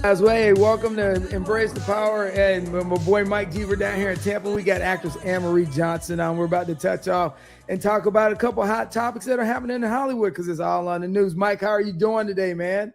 As well, hey, welcome to Embrace the Power, and my boy Mike Jeever down here in Tampa. We got actress Anne-Marie Johnson on. We're about to touch off and talk about a couple hot topics that are happening in Hollywood because it's all on the news. Mike, how are you doing today, man?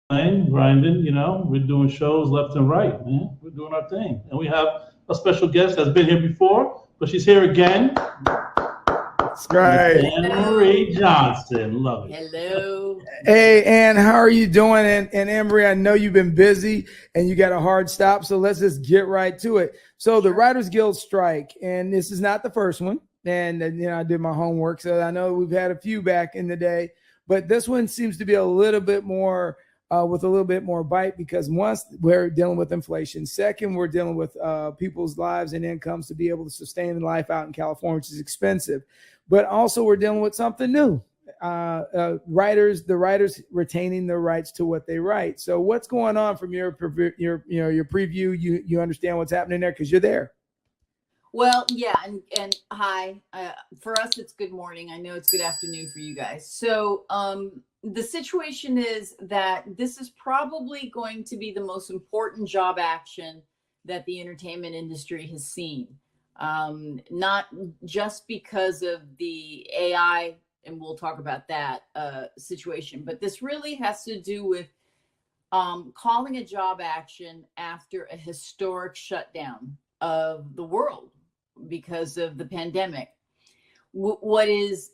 Grinding, we're doing shows left and right, man. We're doing our thing. And we have a special guest that's been here before, but she's here again. That's right. Anne-Marie Johnson. Love it. Hello. Hey, Anne, how are you doing? And Anne-Marie, I know you've been busy and you got a hard stop, so let's just get right to it. So the Writers Guild strike, and this is not the first one. And, I did my homework, so I know we've had a few back in the day. But this one seems to be a little bit more with a little bit more bite because once we're dealing with inflation, second, we're dealing with people's lives and incomes to be able to sustain life out in California, which is expensive. But also we're dealing with something new. The writers retaining their rights to what they write. So what's going on from your preview? You understand what's happening there because you're there. Well, yeah, and hi. For us, it's good morning. I know it's good afternoon for you guys. So the situation is that this is probably going to be the most important job action that the entertainment industry has seen. Not just because of the AI, and we'll talk about that situation, but this really has to do with calling a job action after a historic shutdown of the world because of the pandemic. What is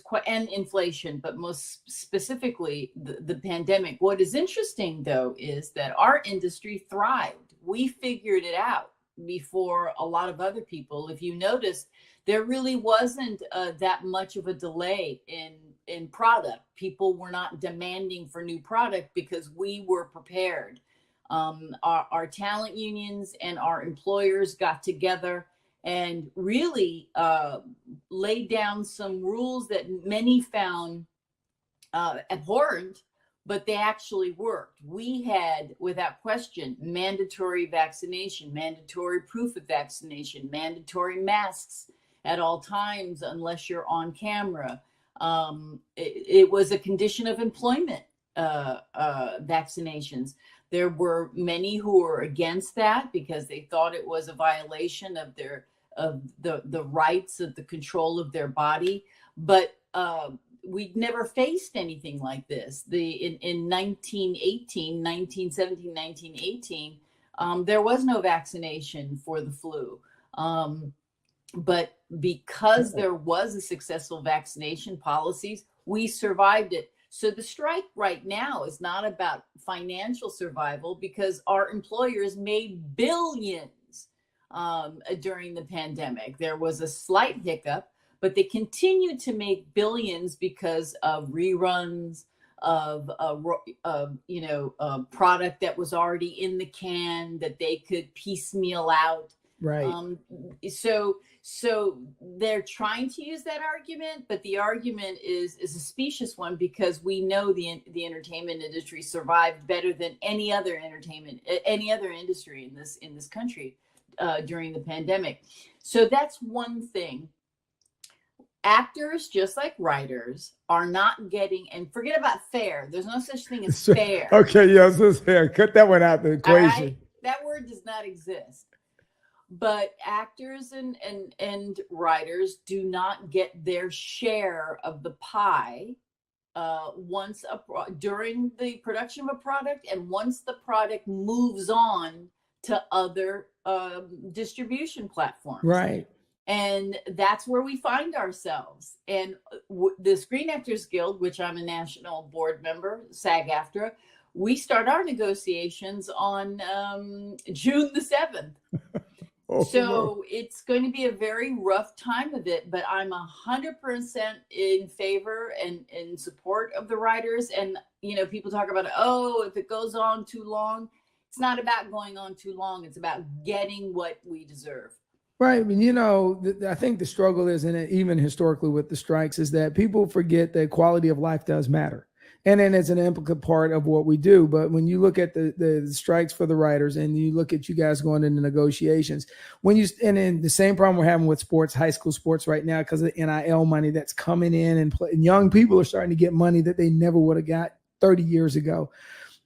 quite, and inflation, but most specifically the pandemic. What is interesting though is that our industry thrived. We figured it out before a lot of other people. If you notice, there really wasn't that much of a delay in product. People were not demanding for new product because we were prepared. Our talent unions and our employers got together and really laid down some rules that many found abhorrent, but they actually worked. We had, without question, mandatory vaccination, mandatory proof of vaccination, mandatory masks at all times unless you're on camera. It was a condition of employment, vaccinations. There were many who were against that because they thought it was a violation of the rights of the control of their body. But we'd never faced anything like this. In 1918, there was no vaccination for the flu. But because there was a successful vaccination policies, we survived it. So the strike right now is not about financial survival because our employers made billions during the pandemic. There was a slight hiccup, but they continued to make billions because of reruns of product that was already in the can that they could piecemeal out. Right. So they're trying to use that argument, but the argument is a specious one because we know the entertainment industry survived better than any other industry in this country during the pandemic. So that's one thing. Actors, just like writers, are not getting, and forget about fair. There's no such thing as fair. Okay, yes, it's fair. Cut that one out of the equation. Right? That word does not exist. But actors and writers do not get their share of the pie during the production of a product, and once the product moves on to other distribution platforms. Right. And that's where we find ourselves. And the Screen Actors Guild, which I'm a national board member, SAG-AFTRA, we start our negotiations on June the 7th. So it's going to be a very rough time of it, but I'm 100% in favor and in support of the writers. And, people talk about, if it goes on too long, it's not about going on too long. It's about getting what we deserve. Right. I mean, I think the struggle is, and even historically with the strikes, is that people forget that quality of life does matter. And then it's an intricate part of what we do. But when you look at the strikes for the writers and you look at you guys going into negotiations, and then the same problem we're having with sports, high school sports right now, because of NIL money that's coming in and young people are starting to get money that they never would have got 30 years ago.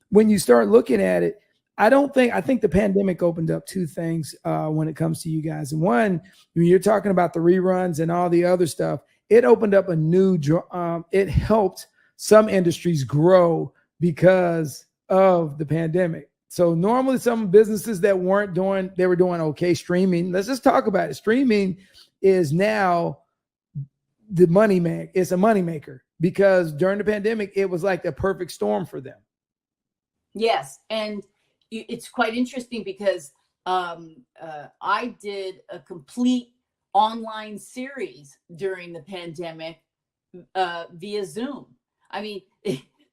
when you start looking at it, I think the pandemic opened up two things when it comes to you guys. And one, when you're talking about the reruns and all the other stuff, it opened up a new, it helped some industries grow because of the pandemic. So normally some businesses that weren't doing, they were doing okay streaming. Let's just talk about it. Streaming is now the money maker. It's a money maker because during the pandemic, it was like the perfect storm for them. Yes. And it's quite interesting because I did a complete online series during the pandemic via Zoom. I mean,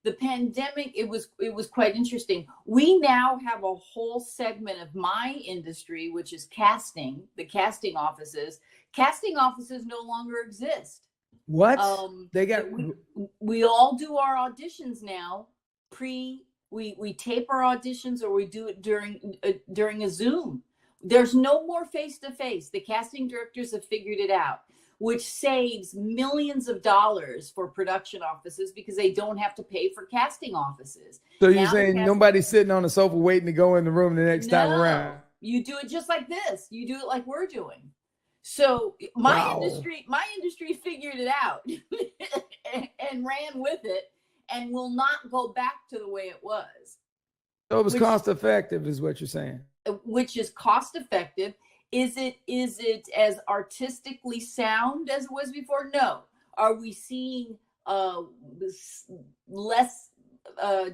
the pandemic, it was quite interesting. We now have a whole segment of my industry, which is casting, the casting offices. Casting offices no longer exist. What? They got we all do our auditions now we tape our auditions or we do it during a Zoom. There's no more face-to-face. The casting directors have figured it out, which saves millions of dollars for production offices because they don't have to pay for casting offices. So you're saying nobody's sitting on the sofa waiting to go in the room the next time around? You do it just like this. You do it like we're doing. So my industry figured it out and ran with it and will not go back to the way it was. So it was cost effective is what you're saying. Which is cost effective. Is it as artistically sound as it was before? No. Are we seeing less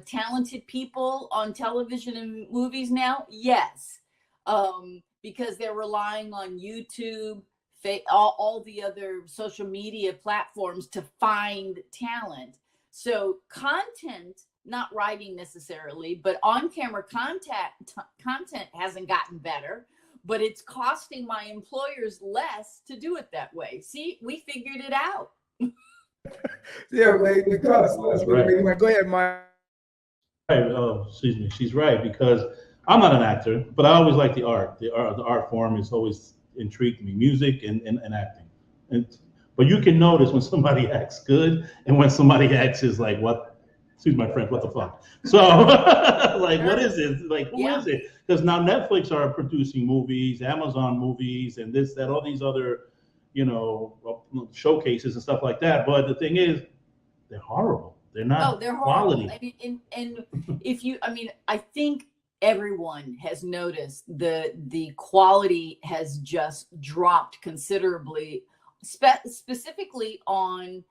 talented people on television and movies now? Yes. Because they're relying on YouTube, all the other social media platforms to find talent. So content, not writing necessarily, but on-camera content hasn't gotten better, but it's costing my employers less to do it that way. See, we figured it out. Yeah, the cost less. Right. Go ahead, Mike. Right. Oh, excuse me. She's right because I'm not an actor, but I always like the art. The art form has always intrigued me, music and acting. But you can notice when somebody acts good and when somebody acts is like, what? Excuse my French, what the fuck? So, like, what is it? Like, who is it? Because now Netflix are producing movies, Amazon movies, and this, that, all these other, showcases and stuff like that. But the thing is, they're horrible. They're not they're quality. Horrible. I mean, and I think everyone has noticed the quality has just dropped considerably, specifically on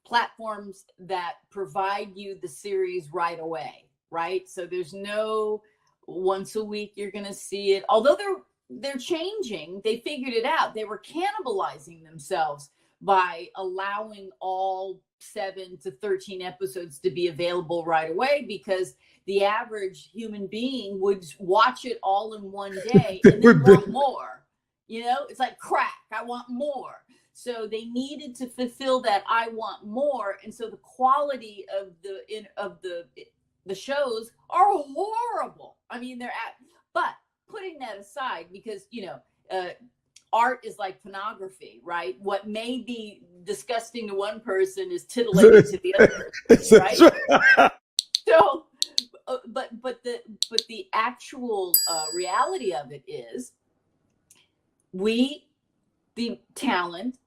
platforms that provide you the series right away, right? So there's no once a week you're going to see it. Although they're changing, they figured it out. They were cannibalizing themselves by allowing all 7 to 13 episodes to be available right away because the average human being would watch it all in one day and then want more. It's like crack. I want more. So they needed to fulfill that I want more. And so the quality of the shows are horrible. I mean, but putting that aside, because, art is like pornography, right? What may be disgusting to one person is titillating to the other person, right? So, but the actual reality of it is the talent,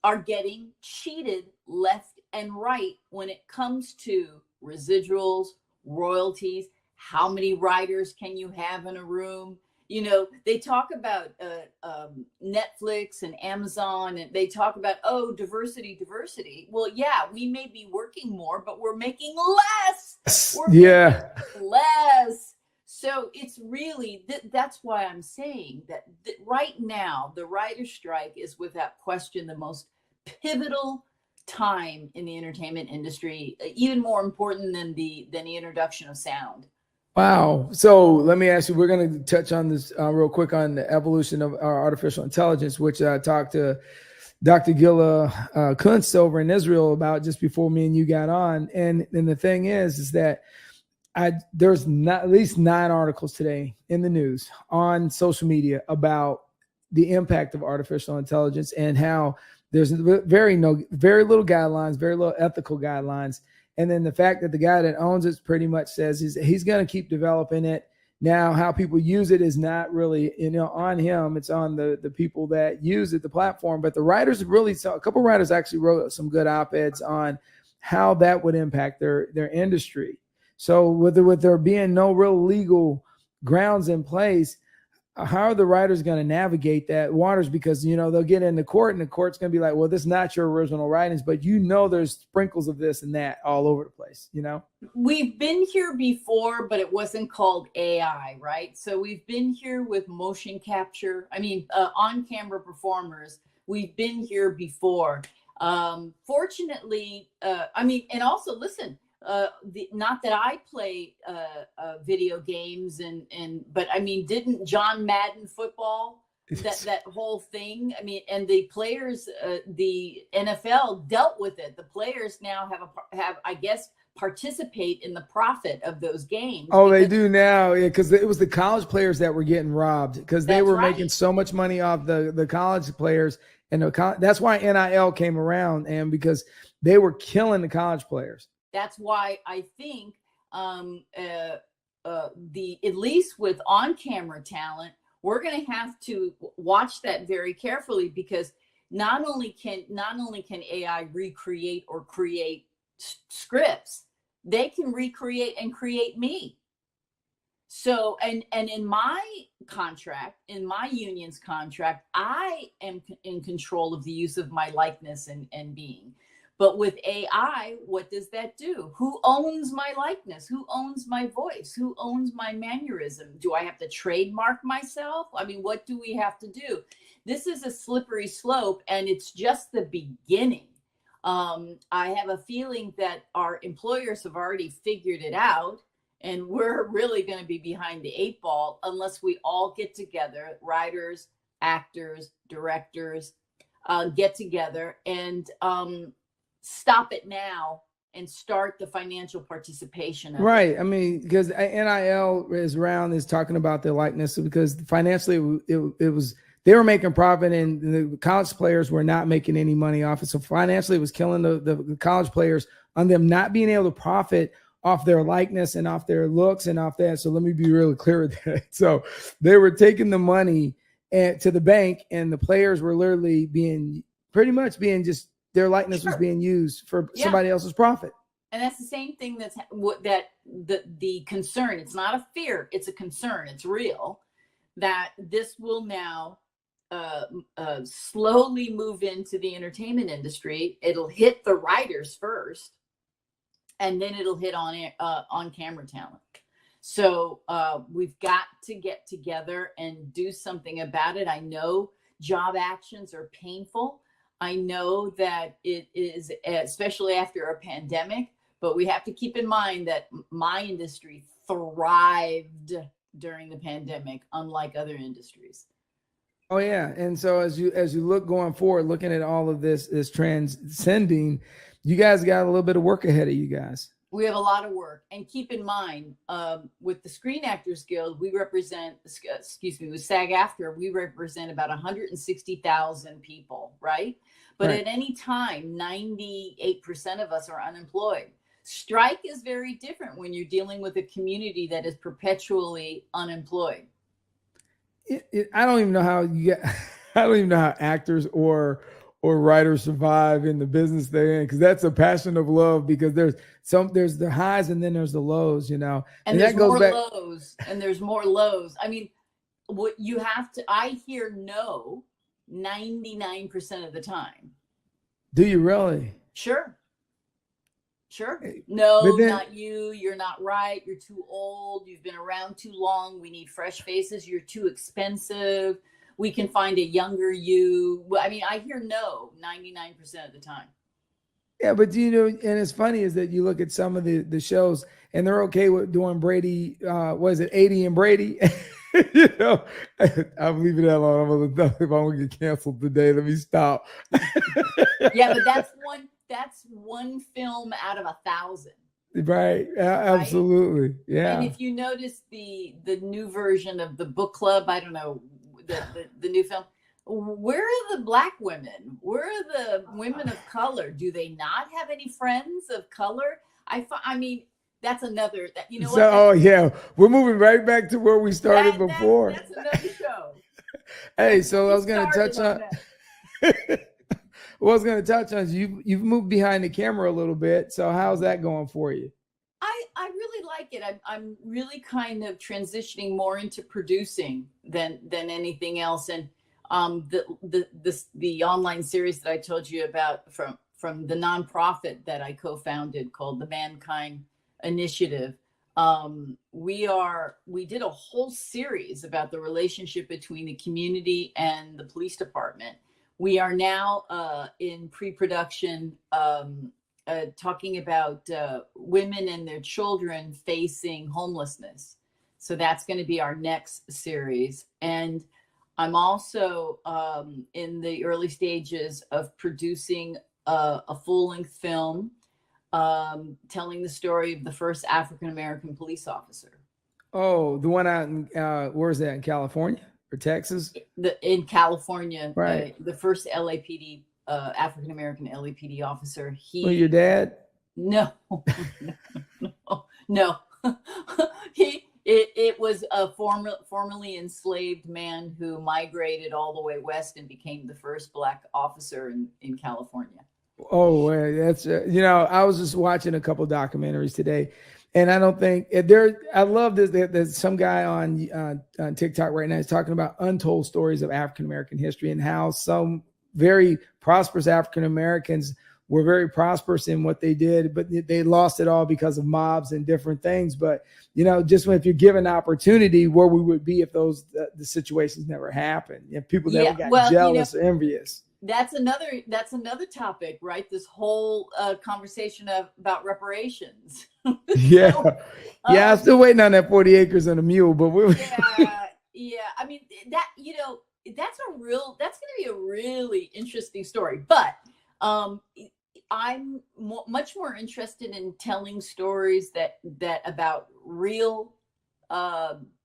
are getting cheated left and right when it comes to residuals, royalties, how many writers can you have in a room? They talk about Netflix and Amazon, and they talk about, diversity. Well, yeah, we may be working more, but we're making less. Less. So it's really, that's why I'm saying that right now, the writer's strike is without question the most pivotal time in the entertainment industry, even more important than the introduction of sound. Wow. So let me ask you, we're going to touch on this real quick on the evolution of our artificial intelligence, which I talked to Dr. Gila Kunst over in Israel about just before me and you got on. And the thing is that there's not at least 9 articles today in the news on social media about the impact of artificial intelligence and how there's very little guidelines, very little ethical guidelines. And then the fact that the guy that owns it pretty much says he's going to keep developing it. Now, how people use it is not really, on him. It's on the people that use it, the platform. But the writers really saw, a couple of writers actually wrote some good op-eds on how that would impact their industry. So with there being no real legal grounds in place, how are the writers going to navigate that waters? Because, they'll get into court and the court's going to be like, well, this is not your original writings, but there's sprinkles of this and that all over the place, We've been here before, but it wasn't called AI, right? So we've been here with motion capture. On-camera performers. We've been here before. Fortunately, and also listen, not that I play video games but didn't John Madden football, that whole thing? And the players, the NFL dealt with it. The players now have I guess participate in the profit of those games. Oh, they do now, yeah, because it was the college players that were getting robbed because they were making so much money off the college players, and that's why NIL came around, and because they were killing the college players. That's why I think at least with on-camera talent, we're going to have to watch that very carefully, because not only can AI recreate or create scripts, they can recreate and create me. So, and in my contract, in my union's contract, I am in control of the use of my likeness and being. But with AI, what does that do? Who owns my likeness? Who owns my voice? Who owns my mannerism? Do I have to trademark myself? What do we have to do? This is a slippery slope, and it's just the beginning. I have a feeling that our employers have already figured it out, and we're really going to be behind the 8 ball unless we all get together, writers, actors, directors, get together and stop it now and start the financial participation of right. it. Because NIL is talking about their likeness, because financially it was, they were making profit and the college players were not making any money off it. So financially it was killing the college players on them not being able to profit off their likeness and off their looks and off that. So let me be really clear with that. So they were taking the money to the bank, and the players were literally being just, their likeness was being used for somebody else's profit. And that's the same thing the concern. It's not a fear, it's a concern. It's real that this will now slowly move into the entertainment industry. It'll hit the writers first, and then it'll hit on camera talent. So we've got to get together and do something about it. I know job actions are painful. I know that it is, especially after a pandemic, but we have to keep in mind that my industry thrived during the pandemic, unlike other industries. Oh yeah. And so as you look going forward, looking at all of this transcending, you guys got a little bit of work ahead of you guys. We have a lot of work. And keep in mind, with the Screen Actors Guild, with SAG-AFTRA, we represent about 160,000 people, right? But at any time, 98% of us are unemployed. Strike is very different when you're dealing with a community that is perpetually unemployed. I don't even know how actors or writers survive in the business they're in, because that's a passion of love, because there's the highs and then there's the lows, and there's more lows and there's more lows. What you have to, I hear no 99% of the time. Do you really? Sure. No, not you. You're not right. You're too old. You've been around too long. We need fresh faces. You're too expensive. We can find a younger you. I hear no 99% of the time. Yeah, but and it's funny is that you look at some of the shows and they're okay with doing Brady. What is it, 80 and Brady? I'm leaving that alone. If I'm gonna get canceled today, let me stop. Yeah, but that's one film out of 1,000. Right. Absolutely. Yeah. And if you notice the new version of the book club, I don't know, the new film, where are the Black women? Where are the women of color? Do they not have any friends of color? I mean, that's another, that, you know So, what? oh yeah, we're moving right back to where we started before. That's another show. Hey, so I was going to Started touch on. What I was going to touch on is you've moved behind the camera a little bit. So how's that going for you? I really like it. I'm really kind of transitioning more into producing than anything else. And the online series that I told you about from the nonprofit that I co-founded called the Mankind Initiative. We did a whole series about the relationship between the community and the police department. We are now in pre-production, talking about women and their children facing homelessness. So that's going to be our next series. And I'm also in the early stages of producing a full-length film telling the story of the first African-American police officer. Oh, the one out in, where's that, in California or Texas? In California, right. The first LAPD, African-American LAPD officer. Well, your dad? No. It was a formerly enslaved man who migrated all the way west and became the first Black officer in California. Oh, that's I was just watching a couple documentaries today, and I don't think I love this. There's some guy on TikTok right now is talking about untold stories of African American history and how some very prosperous African Americans were very prosperous in what they did, but they lost it all because of mobs and different things. But just if you're given opportunity, where we would be if the situations never happened, if people never got jealous or envious. That's another topic, right? This whole conversation about reparations. Yeah. I'm still waiting on that 40 acres and a mule, but yeah. I mean, that's going to be a really interesting story, but I'm much more interested in telling stories that about real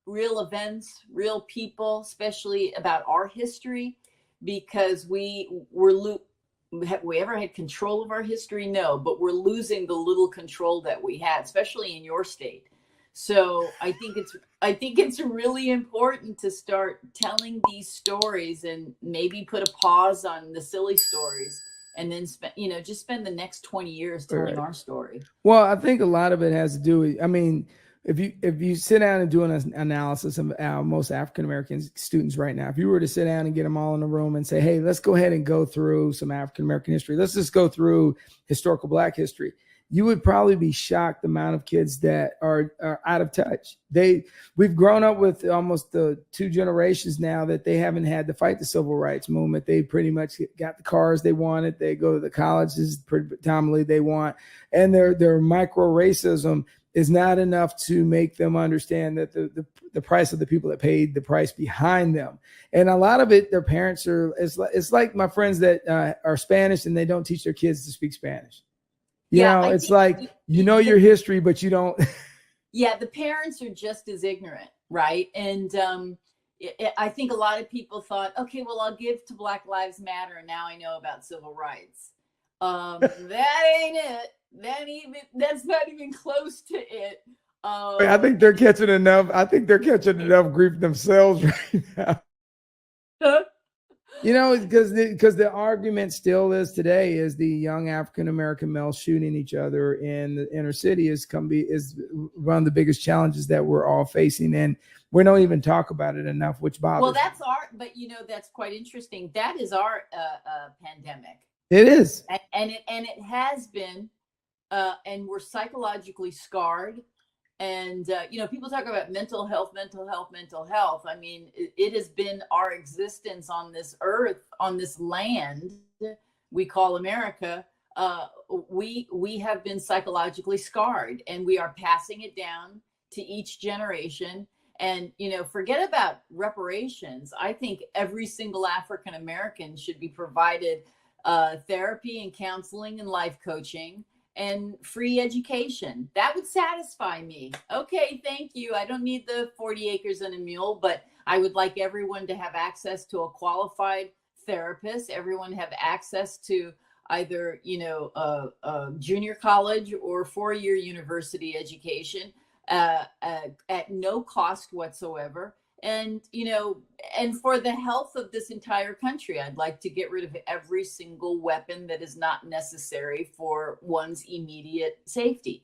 events, real people, especially about our history. Because have we ever had control of our history? No, but we're losing the little control that we had, especially in your state. So I think it's really important to start telling these stories and maybe put a pause on the silly stories and then just spend the next 20 years telling our story. Well, I think a lot of it has to do with, if you sit down and do an analysis of most African-American students right now, if you were to sit down and get them all in a room and say, hey, let's go ahead and go through some African-American history. Let's just go through historical Black history. You would probably be shocked the amount of kids that are out of touch. We've grown up with almost the two generations now that they haven't had to fight the civil rights movement. They pretty much got the cars they wanted. They go to the colleges predominantly they want. And their micro-racism is not enough to make them understand that the price of the people that paid the price behind them. And a lot of it, their parents it's like my friends that are Spanish and they don't teach their kids to speak Spanish. It's like, your history, but you don't. Yeah, the parents are just as ignorant, right? And I think a lot of people thought, okay, well, I'll give to Black Lives Matter, and now I know about civil rights. That ain't it. That's not even close to it. I think they're catching enough. Grief themselves right now. Because the argument still is today is the young African-American males shooting each other in the inner city is one of the biggest challenges that we're all facing. And we don't even talk about it enough, which bothers me. That's quite interesting. That is our pandemic. It is. And it has been, and we're psychologically scarred. And, people talk about mental health. I mean, it has been our existence on this earth, on this land we call America. We have been psychologically scarred, and we are passing it down to each generation. And, forget about reparations. I think every single African American should be provided therapy and counseling and life coaching and free education. That would satisfy me. Okay, thank you. I don't need the 40 acres and a mule, but I would like everyone to have access to a qualified therapist, everyone have access to either, a junior college or 4-year university education at no cost whatsoever. And, and for the health of this entire country, I'd like to get rid of every single weapon that is not necessary for one's immediate safety.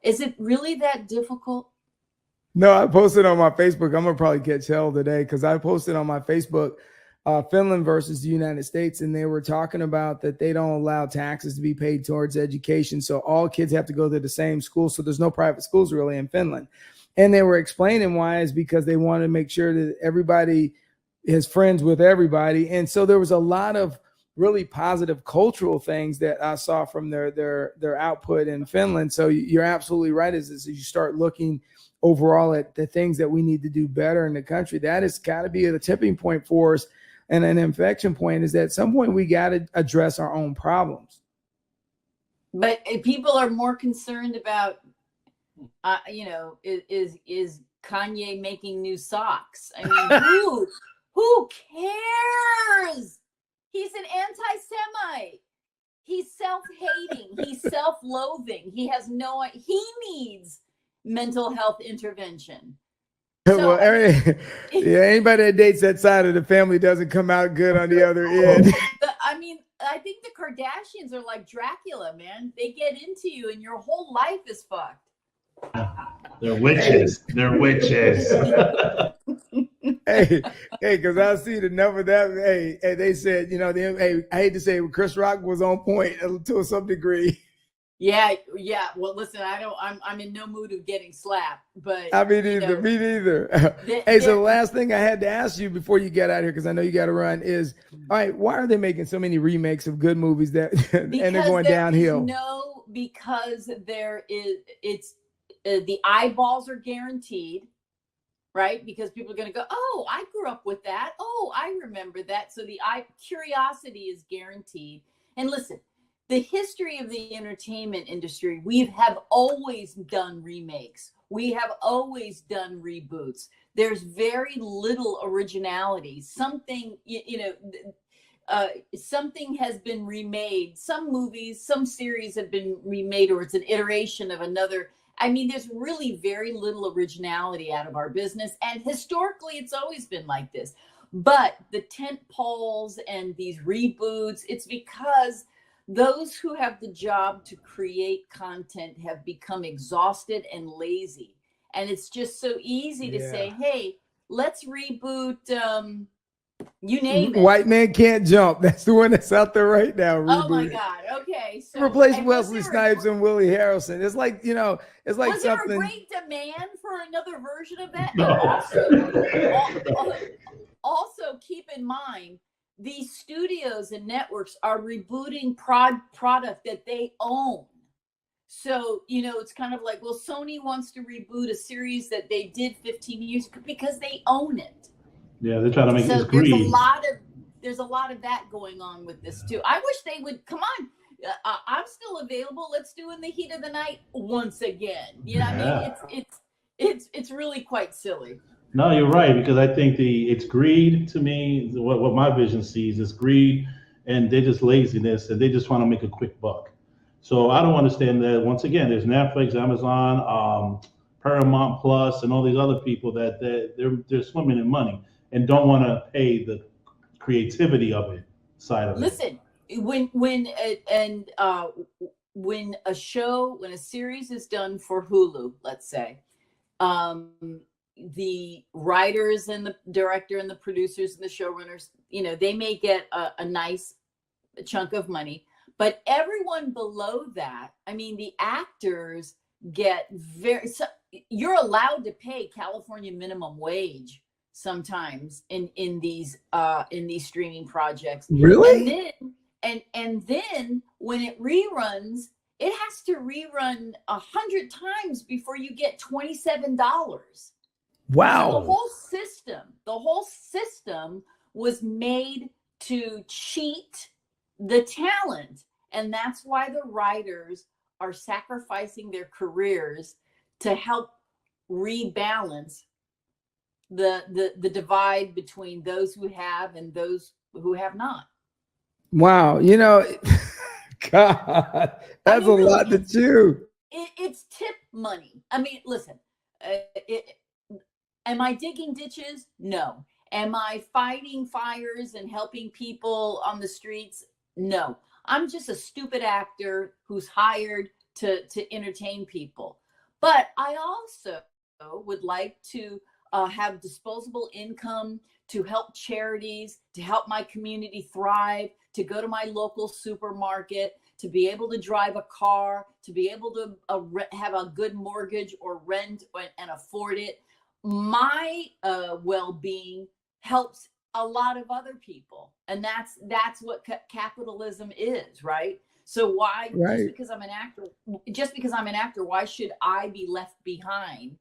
Is it really that difficult? No, I posted on my Facebook. I'm going to probably catch hell today because I posted on my Facebook Finland versus the United States, and they were talking about that they don't allow taxes to be paid towards education. So all kids have to go to the same school. So there's no private schools really in Finland. And they were explaining why is because they wanted to make sure that everybody is friends with everybody. And so there was a lot of really positive cultural things that I saw from their output in Finland. So you're absolutely right. As you start looking overall at the things that we need to do better in the country, that has got to be the tipping point for us. And an inflection point is that at some point we got to address our own problems. But people are more concerned about, is Kanye making new socks? I mean, who cares? He's an anti-Semite. He's self-hating. He's self-loathing. He needs mental health intervention. So, anybody that dates that side of the family doesn't come out good on the other end. I think the Kardashians are like Dracula, man. They get into you and your whole life is fucked. They're witches. They're witches. hey, because I see the number that they said, I hate to say it, Chris Rock was on point to some degree. Yeah. Well, listen, I'm in no mood of getting slapped, but me neither. So the last thing I had to ask you before you get out of here, because I know you got to run, is all right, why are they making so many remakes of good movies and they're going downhill? Because the eyeballs are guaranteed, right? Because people are going to go, oh, I grew up with that. Oh, I remember that. So the curiosity is guaranteed. And listen, the history of the entertainment industry, we have always done remakes. We have always done reboots. There's very little originality. Something, something has been remade. Some movies, some series have been remade, or it's an iteration of another. I mean, there's really very little originality out of our business. And historically, it's always been like this. But the tent poles and these reboots, it's because those who have the job to create content have become exhausted and lazy. And it's just so easy to say, hey, let's reboot, you name it. White Man Can't Jump. That's the one that's out there right now. Reboot. Oh my God. Okay. So replace Wesley Snipes and Willie Harrelson. It's like, it's like was something. There a great demand for another version of that? No. Also keep in mind, these studios and networks are rebooting product that they own. So, it's kind of like, well, Sony wants to reboot a series that they did 15 years ago because they own it. Yeah, they're trying to make this greed. There's a lot of that going on with this too. I wish they would come on. I'm still available. Let's do In the Heat of the Night once again. I mean, it's really quite silly. No, you're right, because I think it's greed to me. What my vision sees is greed, and they're just laziness, and they just want to make a quick buck. So I don't understand that. Once again, there's Netflix, Amazon, Paramount Plus, and all these other people that they're swimming in money and don't want to pay the creativity of it side of it. Listen, when a series is done for Hulu, let's say, the writers and the director and the producers and the showrunners, they may get a nice chunk of money, but everyone below that, I mean, the actors get you're allowed to pay California minimum wage sometimes in these streaming projects. Really? And then when it reruns, it has to rerun 100 times before you get $27. Wow. So the whole system was made to cheat the talent. And that's why the writers are sacrificing their careers to help rebalance the divide between those who have and those who have not. Wow. God, that's a really, lot to chew. It's tip money. I mean, listen, am I digging ditches? No. Am I fighting fires and helping people on the streets? No. I'm just a stupid actor who's hired to entertain people. But I also would like to have disposable income to help charities, to help my community thrive, to go to my local supermarket, to be able to drive a car, to be able to have a good mortgage or rent and afford it. My well-being helps a lot of other people, and that's what capitalism is, right? So why, Right. just because I'm an actor, why should I be left behind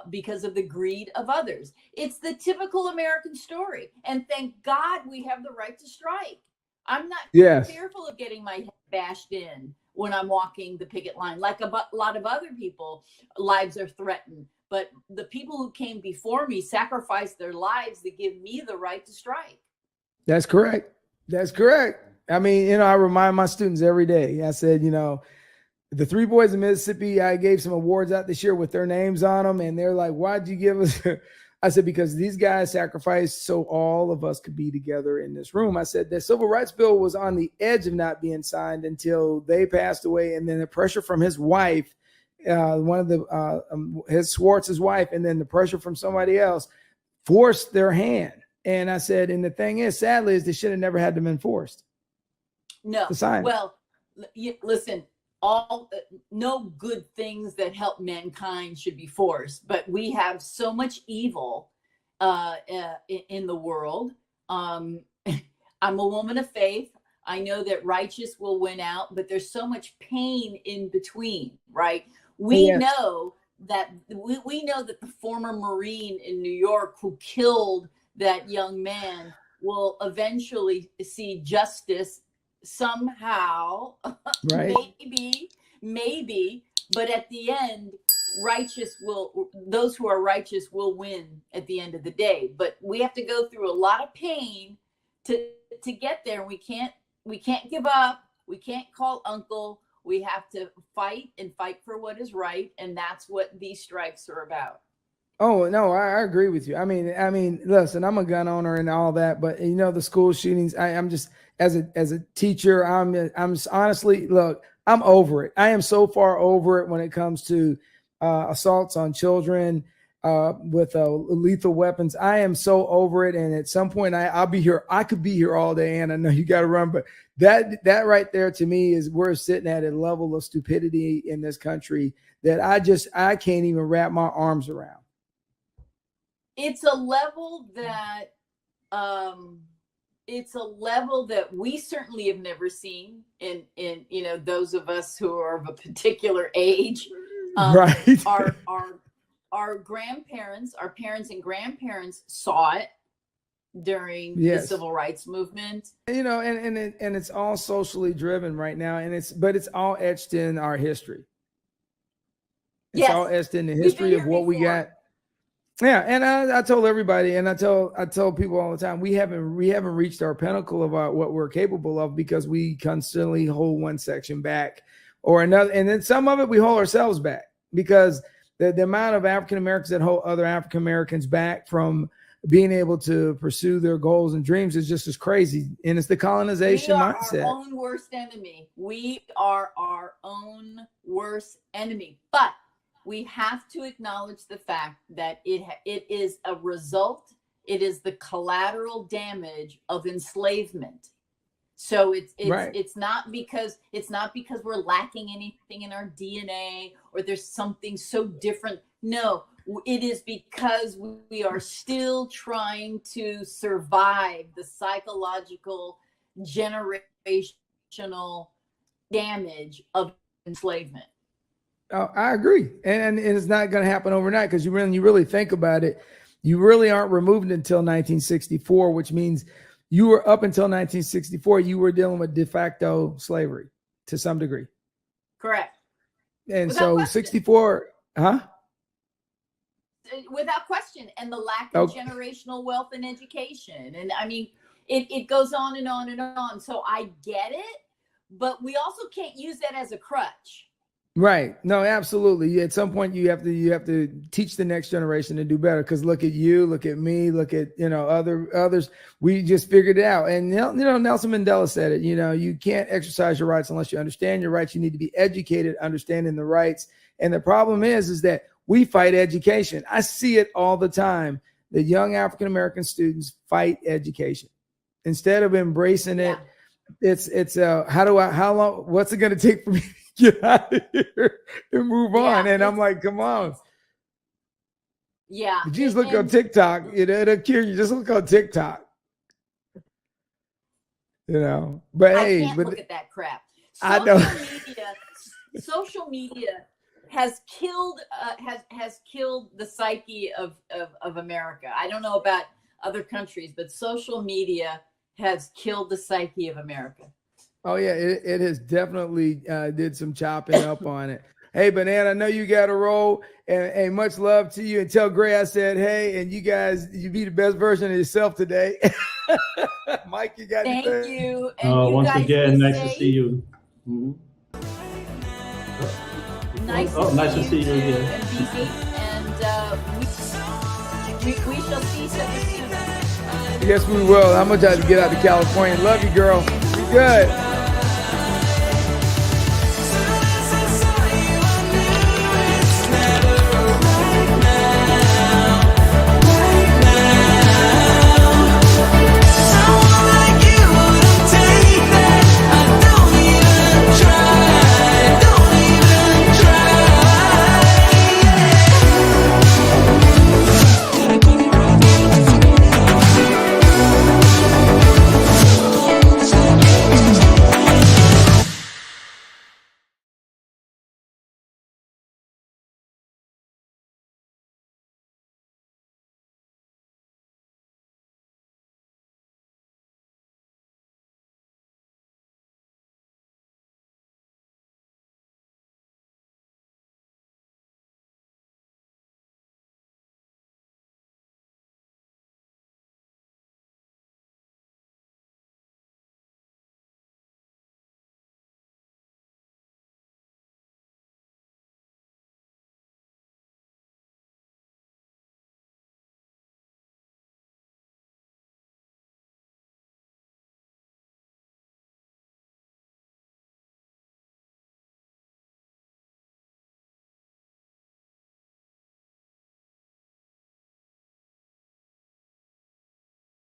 because of the greed of others? It's the typical American story, and thank God we have the right to strike. I'm not fearful of getting my head bashed in when I'm walking the picket line. Like a lot of other people, lives are threatened. But the people who came before me sacrificed their lives to give me the right to strike. That's correct. That's correct. I mean, I remind my students every day. I said, the 3 boys in Mississippi, I gave some awards out this year with their names on them. And they're like, why'd you give us? I said, because these guys sacrificed so all of us could be together in this room. I said, the civil rights bill was on the edge of not being signed until they passed away. And then the pressure from his wife, one of the his Schwartz's wife, and then the pressure from somebody else forced their hand. And I said, and the thing is, sadly, is they should have never had them enforced. No. To sign. Well, listen, no good things that help mankind should be forced, but we have so much evil in the world. I'm a woman of faith. I know that righteous will win out, but there's so much pain in between, right? We know that the former Marine in New York who killed that young man will eventually see justice somehow. Right. maybe, but at the end, those who are righteous will win at the end of the day. But we have to go through a lot of pain to get there. We can't give up. We can't call uncle. We have to fight for what is right. And that's what these strikes are about. Oh, no, I agree with you. I mean, listen, I'm a gun owner and all that, but the school shootings, I'm just, as a teacher, I'm honestly, look, I'm over it. I am so far over it when it comes to assaults on children with lethal weapons. I am so over it. And at some point I'll be here. I could be here all day, and I know you got to run, but that right there to me is we're sitting at a level of stupidity in this country that I can't even wrap my arms around. It's a level that we certainly have never seen in those of us who are of a particular age. Right. Our grandparents, our parents and grandparents saw it during the civil rights movement. And it's all socially driven right now, but it's all etched in our history. It's all etched in the history of what we got. Yeah, and I told everybody, and I tell people all the time, we haven't reached our pinnacle of what we're capable of, because we constantly hold one section back or another, and then some of it we hold ourselves back, because the amount of African Americans that hold other African Americans back from being able to pursue their goals and dreams is just as crazy, and it's the colonization mindset. We are our own worst enemy. We are our own worst enemy, but we have to acknowledge the fact that it is a result. It is the collateral damage of enslavement. So it's not because we're lacking anything in our DNA or there's something so different. No, it is because we are still trying to survive the psychological generational damage of enslavement. Oh, I agree. And it's not going to happen overnight, because you really think about it, you really aren't removed until 1964, which means you were up until 1964, you were dealing with de facto slavery to some degree. Correct. And without question. 64, Without question. And the lack of generational wealth and education. And I mean, it goes on and on and on. So I get it. but we also can't use that as a crutch. Right. No, absolutely. At some point you have to teach the next generation to do better. Because look at you, look at me, look at, others. We just figured it out. And, Nelson Mandela said it, you can't exercise your rights unless you understand your rights. You need to be educated, understanding the rights. And the problem is that we fight education. I see it all the time. The young African-American students fight education. Instead of embracing it, it's how long, what's it going to take for me to get out of here and move on? And I'm like, come on. Yeah. You just look on TikTok, it'll cure you. Just look on TikTok. But I hey, can't look at that crap. I know. Social media has killed has killed the psyche of America. I don't know about other countries, but social media has killed the psyche of America. Oh yeah, it has definitely did some chopping up on it. Hey, Banana, I know you got to roll, and much love to you. And tell Gray I said hey, and you guys, you be the best version of yourself today. Mike, you got Thank anything? you. And you once guys again, nice safe. to see you. Mm-hmm. Nice to see you again. And we shall see each other soon. Yes, we will. I'm gonna try to get out to California. Love you, girl. Be good.